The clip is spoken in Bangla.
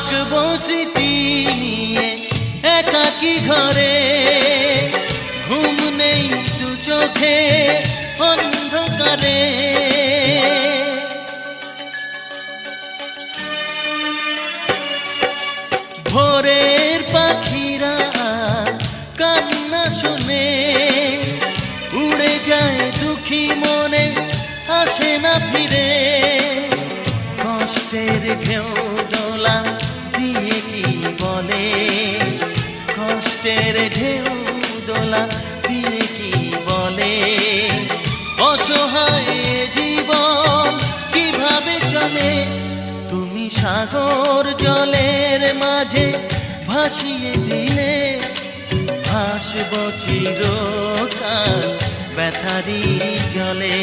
থাকবো স্মৃতি নিয়ে একাকী ঘরে, ঘুম নেই দু চোখে অন্ধকারে। ভোরের পাখিরা কান্না শুনে উড়ে যায় দুঃখী মনে, আসে না ফিরে। কষ্টের ঢেউ দোলা দিয়ে কি বলে, কষ্টের ঢেউ দোলা দিয়ে কি বলে, অসহায় জীবন কিভাবে চলে। তুমি সাগর জলের মাঝে ভাসিয়ে দিলে, ভাসব চিরকাল ব্যথারি জলে।